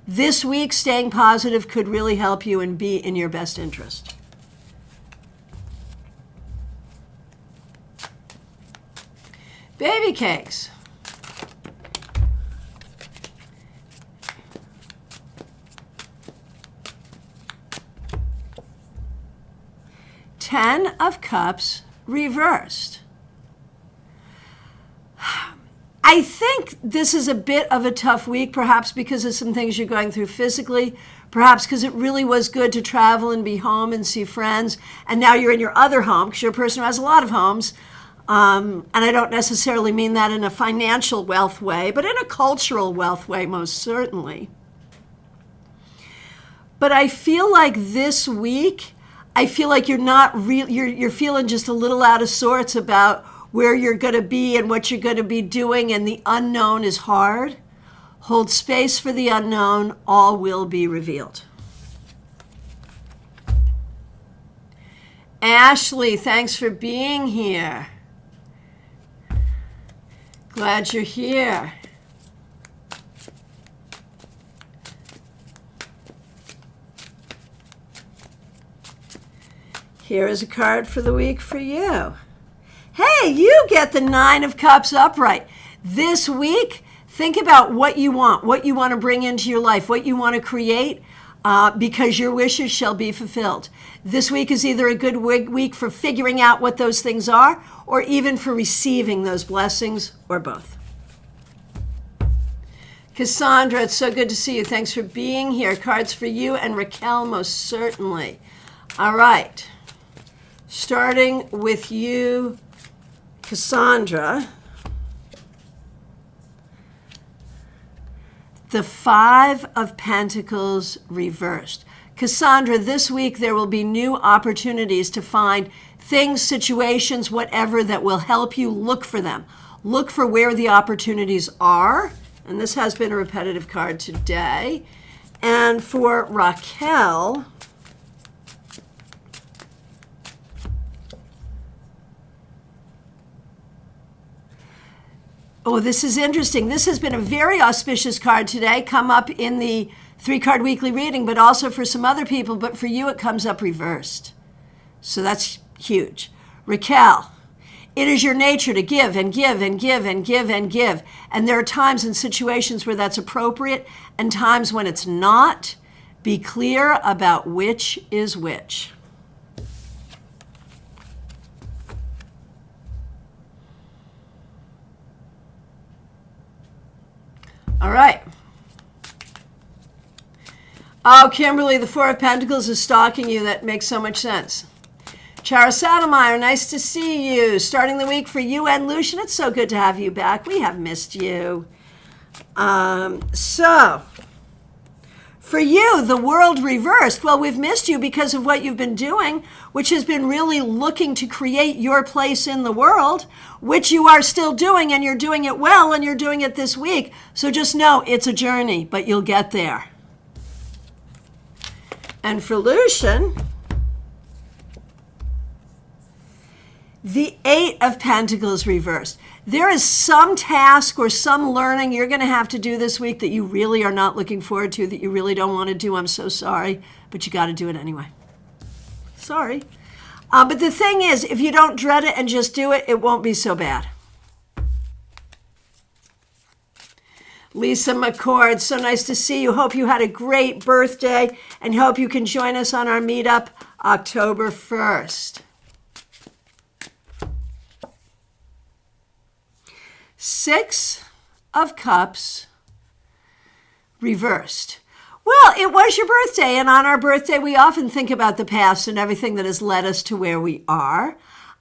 This week, staying positive could really help you and be in your best interest. Baby cakes. Ten of Cups reversed. I think this is a bit of a tough week, perhaps because of some things you're going through physically, perhaps because it really was good to travel and be home and see friends, and now you're in your other home because you're a person who has a lot of homes. And I don't necessarily mean that in a financial wealth way, but in a cultural wealth way, most certainly. But I feel like this week, I feel like you're feeling just a little out of sorts about where you're going to be and what you're going to be doing, and the unknown is hard. Hold space for the unknown. All will be revealed. Ashley, thanks for being here. Glad you're here. Here is a card for the week for you. Hey, you get the Nine of Cups upright. This week, think about what you want to bring into your life, what you want to create, because your wishes shall be fulfilled. This week is either a good week for figuring out what those things are, or even for receiving those blessings, or both. Cassandra, it's so good to see you. Thanks for being here. Cards for you and Raquel, most certainly. All right. Starting with you, Cassandra. The Five of Pentacles reversed. Cassandra, this week there will be new opportunities to find things, situations, whatever that will help you. Look for them. Look for where the opportunities are. And this has been a repetitive card today. And for Raquel, oh, this is interesting. This has been a very auspicious card today, come up in the 3-card weekly reading, but also for some other people. But for you, it comes up reversed. So that's huge. Raquel, it is your nature to give and give and give and give and give. And there are times and situations where that's appropriate and times when it's not. Be clear about which is which. All right. Oh, Kimberly, the Four of Pentacles is stalking you. That makes so much sense. Chara Sotomayor, nice to see you. Starting the week for you and Lucian. It's so good to have you back. We have missed you. So, for you, the world reversed. Well, we've missed you because of what you've been doing, which has been really looking to create your place in the world, which you are still doing, and you're doing it well, and you're doing it this week. So just know it's a journey, but you'll get there. And for Lucian, the 8 of Pentacles reversed. There is some task or some learning you're going to have to do this week that you really are not looking forward to, that you really don't want to do. I'm so sorry, but you got to do it anyway. Sorry. But the thing is, if you don't dread it and just do it, it won't be so bad. Lisa McCord, so nice to see you. Hope you had a great birthday and hope you can join us on our meetup October 1st. 6 of Cups reversed. Well, it was your birthday, and on our birthday, we often think about the past and everything that has led us to where we are.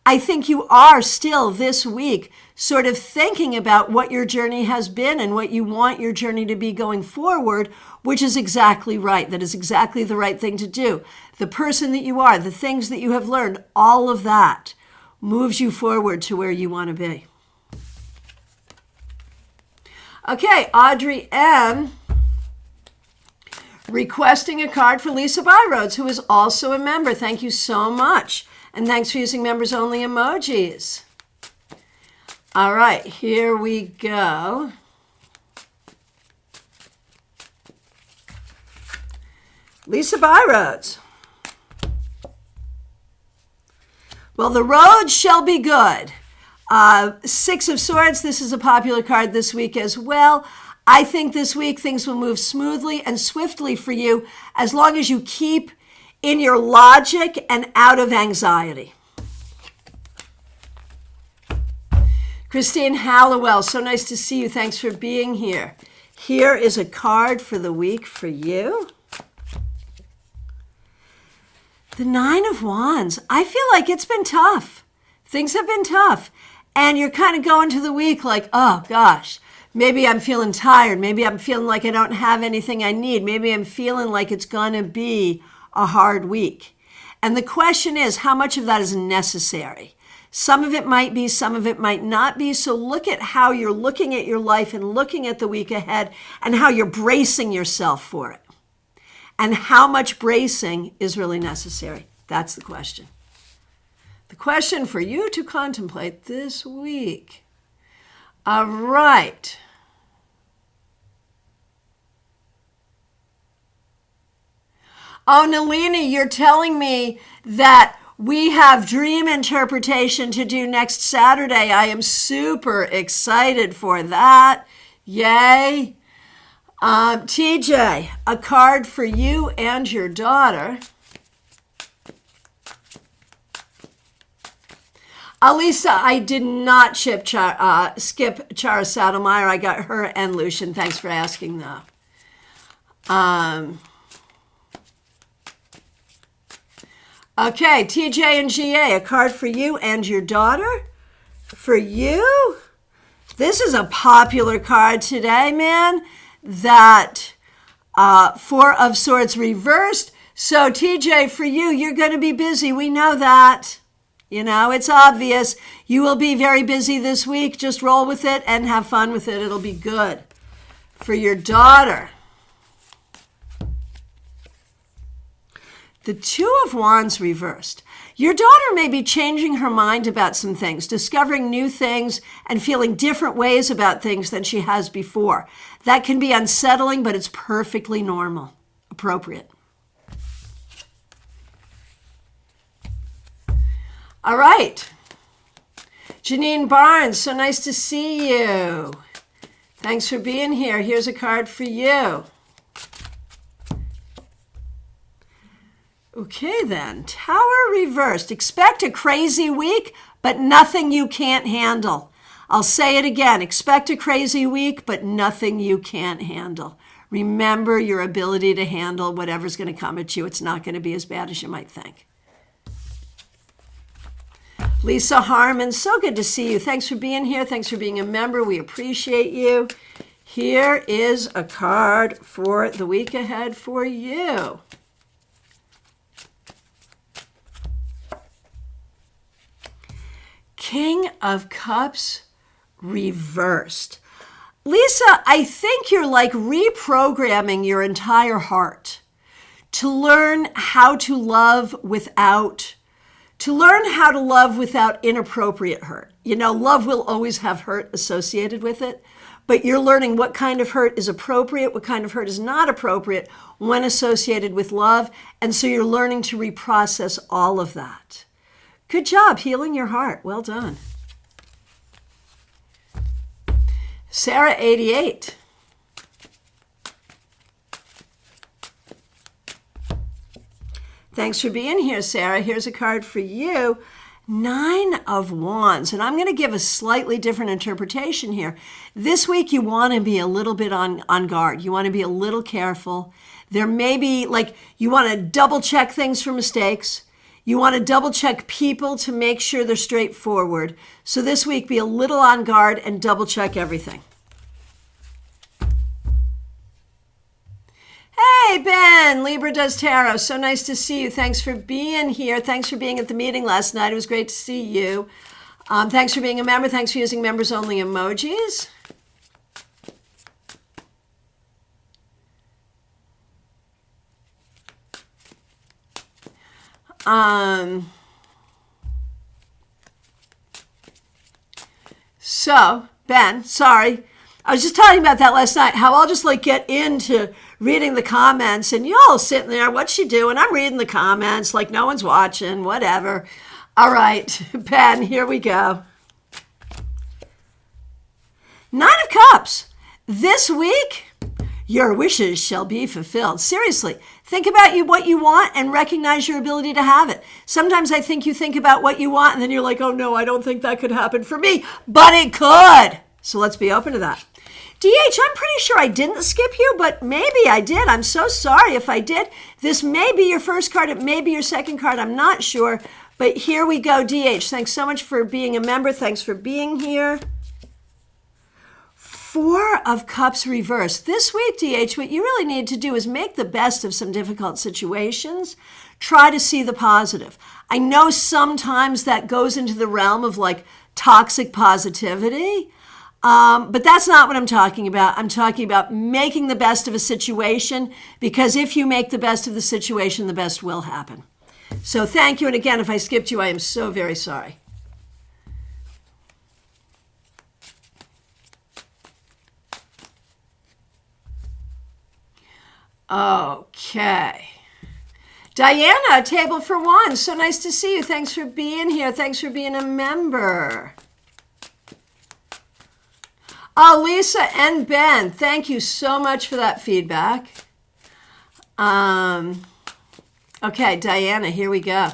I think you are still this week sort of thinking about what your journey has been and what you want your journey to be going forward, which is exactly right. That is exactly the right thing to do. The person that you are, the things that you have learned, all of that moves you forward to where you want to be. Okay, Audrey M. requesting a card for Lisa Byroads, who is also a member. Thank you so much. And thanks for using members only emojis. All right, here we go. Lisa Byroads. Well, the road shall be good. 6 of Swords, this is a popular card this week as well. I think this week things will move smoothly and swiftly for you as long as you keep in your logic and out of anxiety. Christine Hallowell, so nice to see you. Thanks for being here. Here is a card for the week for you. The 9 of Wands. I feel like it's been tough. Things have been tough. And you're kind of going to the week like, oh gosh, maybe I'm feeling tired. Maybe I'm feeling like I don't have anything I need. Maybe I'm feeling like it's going to be a hard week. And the question is, how much of that is necessary? Some of it might be, some of it might not be. So look at how you're looking at your life and looking at the week ahead and how you're bracing yourself for it. And how much bracing is really necessary? That's the question. The question for you to contemplate this week. All right. Oh, Nalini, you're telling me that we have dream interpretation to do next Saturday. I am super excited for that. Yay. TJ, a card for you and your daughter. Alisa, I did not skip Chara Sotomayor. I got her and Lucian. Thanks for asking, though. Okay, TJ and GA, a card for you and your daughter. For you, this is a popular card today, man. That 4 of Swords reversed. So TJ, for you, you're going to be busy. We know that. You know, it's obvious. You will be very busy this week. Just roll with it and have fun with it. It'll be good. For your daughter, The Two of Wands reversed. Your daughter may be changing her mind about some things, discovering new things, and feeling different ways about things than she has before. That can be unsettling, but it's perfectly normal, appropriate. All right. Janine Barnes, so nice to see you. Thanks for being here. Here's a card for you. Okay then, Tower reversed. Expect a crazy week, but nothing you can't handle. I'll say it again. Expect a crazy week, but nothing you can't handle. Remember your ability to handle whatever's going to come at you. It's not going to be as bad as you might think. Lisa Harmon, so good to see you. Thanks for being here. Thanks for being a member. We appreciate you. Here is a card for the week ahead for you. King of Cups reversed. Lisa, I think you're like reprogramming your entire heart to learn how to love without inappropriate hurt. You know, love will always have hurt associated with it, but you're learning what kind of hurt is appropriate, what kind of hurt is not appropriate when associated with love, and so you're learning to reprocess all of that. Good job healing your heart. Well done. Sarah, 88. Thanks for being here, Sarah. Here's a card for you. 9 of Wands. And I'm going to give a slightly different interpretation here. This week, you want to be a little bit on guard. You want to be a little careful. There may be, you want to double check things for mistakes. You want to double check people to make sure they're straightforward. So this week, be a little on guard and double check everything. Hey, Ben, Libra does tarot. So nice to see you. Thanks for being here. Thanks for being at the meeting last night. It was great to see you. Thanks for being a member. Thanks for using members-only emojis. So, Ben, sorry. I was just talking about that last night, how I'll just get into reading the comments and y'all sitting there, what's she doing? I'm reading the comments like no one's watching, whatever. All right, Ben, here we go. 9 of Cups. This week, your wishes shall be fulfilled. Seriously, think about what you want and recognize your ability to have it. Sometimes I think you think about what you want and then you're like, oh no, I don't think that could happen for me, but it could. So let's be open to that. DH, I'm pretty sure I didn't skip you, but maybe I did. I'm so sorry if I did. This may be your first card. It may be your second card. I'm not sure. But here we go, DH. Thanks so much for being a member. Thanks for being here. 4 of Cups reversed. This week, DH, what you really need to do is make the best of some difficult situations. Try to see the positive. I know sometimes that goes into the realm of toxic positivity. But that's not what I'm talking about. I'm talking about making the best of a situation, because if you make the best of the situation, the best will happen. So thank you. And again, if I skipped you, I am so very sorry. Okay. Diana, Table for One. So nice to see you. Thanks for being here. Thanks for being a member. Oh, Lisa and Ben, thank you so much for that feedback. Okay, Diana, here we go.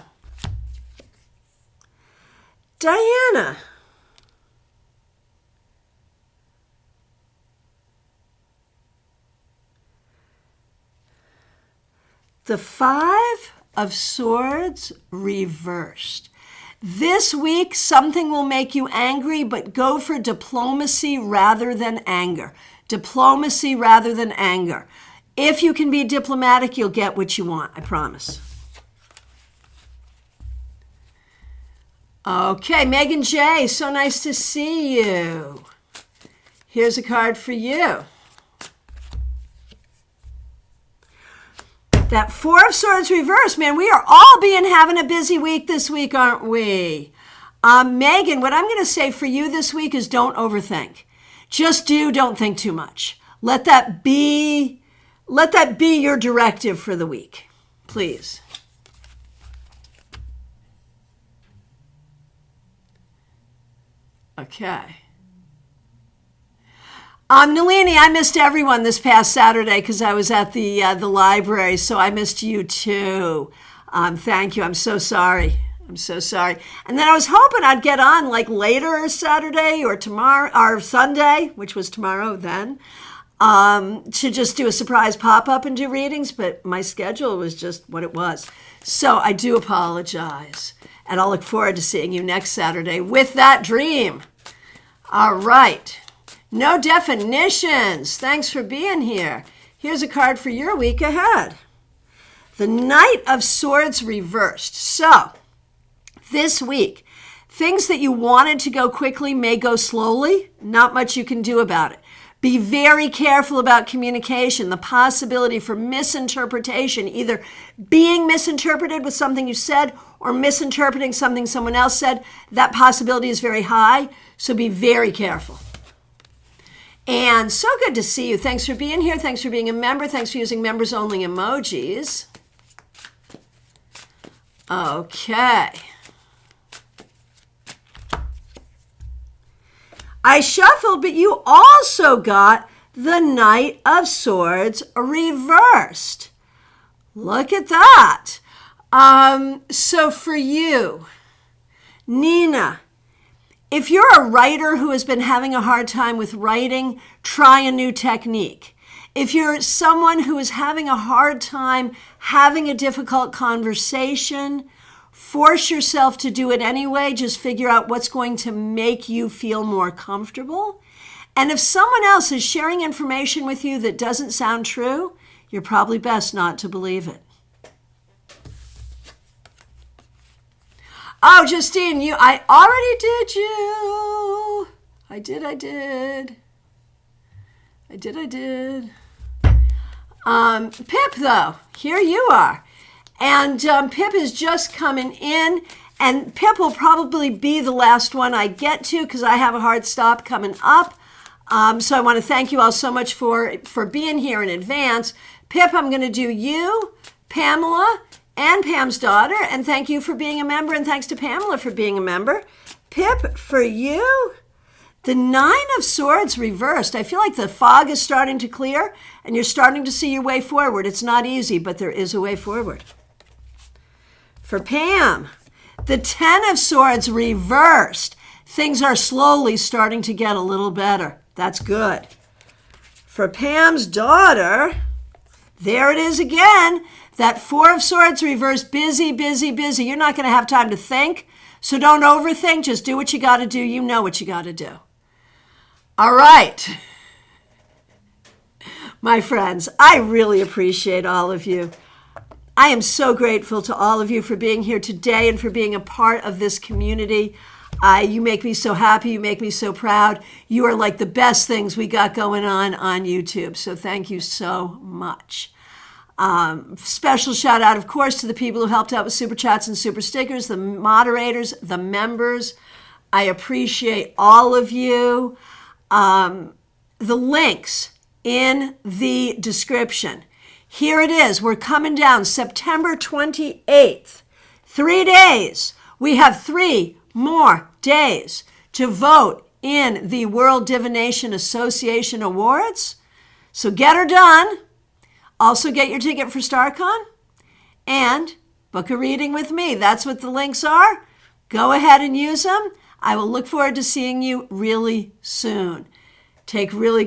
Diana. The 5 of Swords reversed. This week, something will make you angry, but go for diplomacy rather than anger. Diplomacy rather than anger. If you can be diplomatic, you'll get what you want, I promise. Okay, Megan J., so nice to see you. Here's a card for you. That Four of Swords reversed, man, we are all having a busy week this week, aren't we? Megan, what I'm going to say for you this week is don't overthink. Just don't think too much. Let that be your directive for the week, please. Okay. Nalini, I missed everyone this past Saturday because I was at the library, so I missed you too. Thank you. I'm so sorry. I'm so sorry. And then I was hoping I'd get on like later Saturday or tomorrow or Sunday, which was tomorrow then, to just do a surprise pop-up and do readings, but my schedule was just what it was. So I do apologize, and I'll look forward to seeing you next Saturday with that dream. All right. No definitions. Thanks for being here. Here's a card for your week ahead. The Knight of Swords reversed. So, this week, things that you wanted to go quickly may go slowly. Not much you can do about it. Be very careful about communication, the possibility for misinterpretation, either being misinterpreted with something you said or misinterpreting something someone else said. That possibility is very high, so be very careful. And so good to see you. Thanks for being here. Thanks for being a member. Thanks for using members-only emojis. Okay. I shuffled, but you also got the Knight of Swords reversed. Look at that. So for you, Nina, if you're a writer who has been having a hard time with writing, try a new technique. If you're someone who is having a hard time having a difficult conversation, force yourself to do it anyway. Just figure out what's going to make you feel more comfortable. And if someone else is sharing information with you that doesn't sound true, you're probably best not to believe it. Oh, Justine, I already did you. I did. Pip, though, here you are. And Pip is just coming in. And Pip will probably be the last one I get to because I have a hard stop coming up. So I want to thank you all so much for being here in advance. Pip, I'm going to do you, Pamela, and Pam's daughter, and thank you for being a member, and thanks to Pamela for being a member. Pip, for you, the Nine of Swords reversed. I feel like the fog is starting to clear, and you're starting to see your way forward. It's not easy, but there is a way forward. For Pam, the Ten of Swords reversed. Things are slowly starting to get a little better. That's good. For Pam's daughter, there it is again. That Four of Swords reversed, busy, busy, busy. You're not going to have time to think, so don't overthink. Just do what you got to do. You know what you got to do. All right. My friends, I really appreciate all of you. I am so grateful to all of you for being here today and for being a part of this community. You make me so happy. You make me so proud. You are like the best things we got going on YouTube. So thank you so much. Special shout out, of course, to the people who helped out with super chats and super stickers, the moderators, the members. I appreciate all of you. The links in the description. Here it is. We're coming down September 28th. 3 days. We have 3 more days to vote in the World Divination Association Awards. So get her done. Also get your ticket for StarCon and book a reading with me. That's what the links are. Go ahead and use them. I will look forward to seeing you really soon. Take really